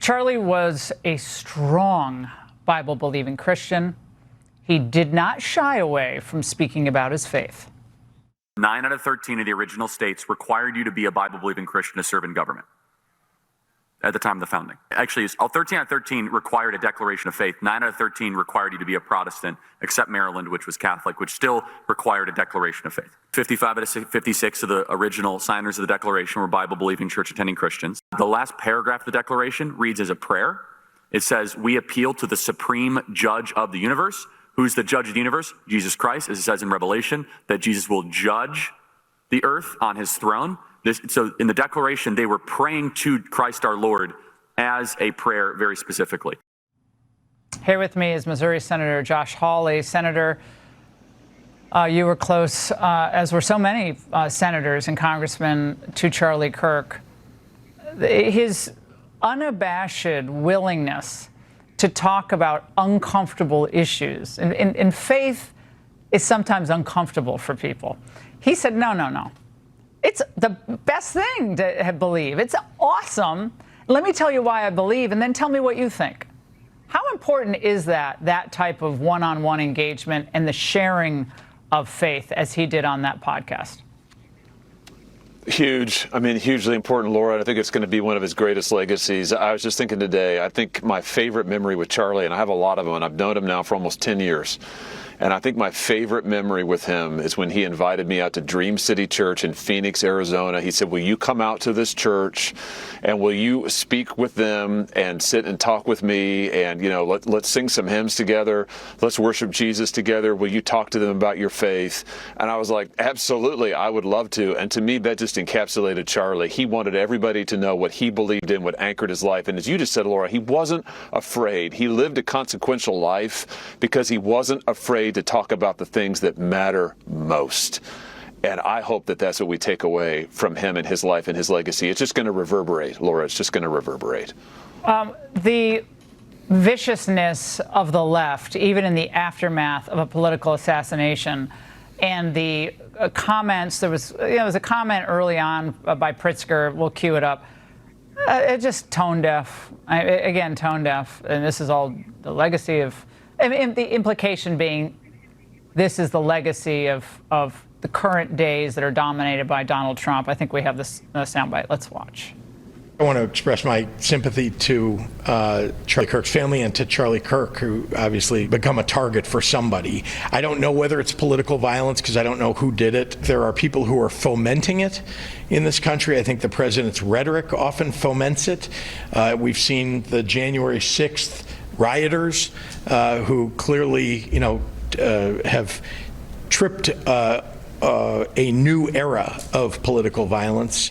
Charlie was a strong Bible-believing Christian. He did not shy away from speaking about his faith. 9 out of 13 of the original states required you to be a Bible-believing Christian to serve in government at the time of the founding. Actually, 13 out of 13 required a declaration of faith. 9 out of 13 required you to be a Protestant, except Maryland, which was Catholic, which still required a declaration of faith. 55 out of 56 of the original signers of the Declaration were Bible-believing, church-attending Christians. The last paragraph of the Declaration reads as a prayer. It says, "We appeal to the supreme judge of the universe." Who's the judge of the universe? Jesus Christ, as it says in Revelation, that Jesus will judge the earth on his throne. So in the Declaration, they were praying to Christ our Lord as a prayer very specifically. Here with me is Missouri Senator Josh Hawley. Senator, you were close, as were so many senators and congressmen, to Charlie Kirk. His unabashed willingness to talk about uncomfortable issues, and faith is sometimes uncomfortable for people. He said, no. It's the best thing to believe. It's awesome. Let me tell you why I believe, and then tell me what you think. How important is that type of one-on-one engagement and the sharing of faith as he did on that podcast? Huge. I mean, hugely important, Laura. I think it's going to be one of his greatest legacies. I was just thinking today, I think my favorite memory with Charlie, and I have a lot of them, and I've known him now for almost 10 years. And I think my favorite memory with him is when he invited me out to Dream City Church in Phoenix, Arizona. He said, "Will you come out to this church and will you speak with them and sit and talk with me? And, let's sing some hymns together. Let's worship Jesus together. Will you talk to them about your faith?" And I was like, absolutely, I would love to. And to me, that just encapsulated Charlie. He wanted everybody to know what he believed in, what anchored his life. And as you just said, Laura, he wasn't afraid. He lived a consequential life because he wasn't afraid to talk about the things that matter most. And I hope that that's what we take away from him and his life and his legacy. It's just going to reverberate, Laura. It's just going to reverberate. The viciousness of the left, even in the aftermath of a political assassination, and the comments, there was a comment early on by Pritzker, we'll cue it up, it's just tone deaf. Again, tone deaf. And this is all the legacy of, and the implication being, this is the legacy of the current days that are dominated by Donald Trump. I think we have this soundbite. Let's watch. I want to express my sympathy to Charlie Kirk's family and to Charlie Kirk, who obviously become a target for somebody. I don't know whether it's political violence because I don't know who did it. There are people who are fomenting it in this country. I think the president's rhetoric often foments it. We've seen the January 6th rioters who clearly, have tripped a new era of political violence.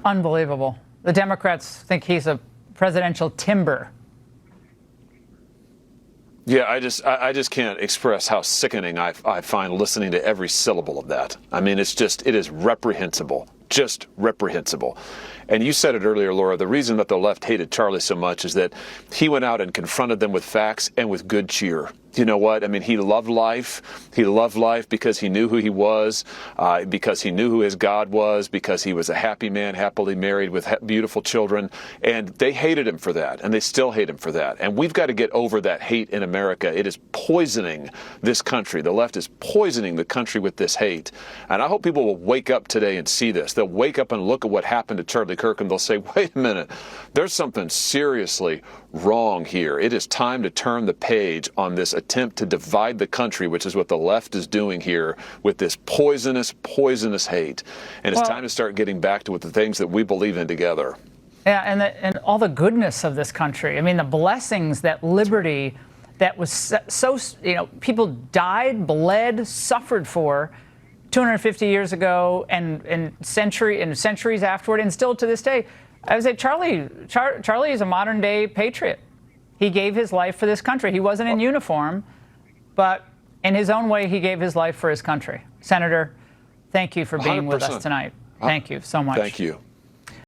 Unbelievable. The Democrats think he's a presidential timber. Yeah, I just can't express how sickening I find listening to every syllable of that. I mean, it is reprehensible, just reprehensible. And you said it earlier, Laura, the reason that the left hated Charlie so much is that he went out and confronted them with facts and with good cheer. You know what? I mean, he loved life. He loved life because he knew who he was, because he knew who his God was, because he was a happy man, happily married with beautiful children. And they hated him for that, and they still hate him for that. And we've got to get over that hate in America. It is poisoning this country. The left is poisoning the country with this hate. And I hope people will wake up today and see this. They'll wake up and look at what happened to Charlie Kirk, and they'll say, wait a minute, there's something seriously wrong here. It is time to turn the page on this attempt to divide the country, which is what the left is doing here with this poisonous hate. And it's time to start getting back to the things that we believe in together. Yeah, and all the goodness of this country. I mean, the blessings, that liberty that was so, people died, bled, suffered for 250 years ago and centuries afterward, and still to this day. I would say Charlie is a modern day patriot. He gave his life for this country. He wasn't in uniform, but in his own way, he gave his life for his country. Senator, thank you for being 100%. With us tonight. Thank you so much. Thank you.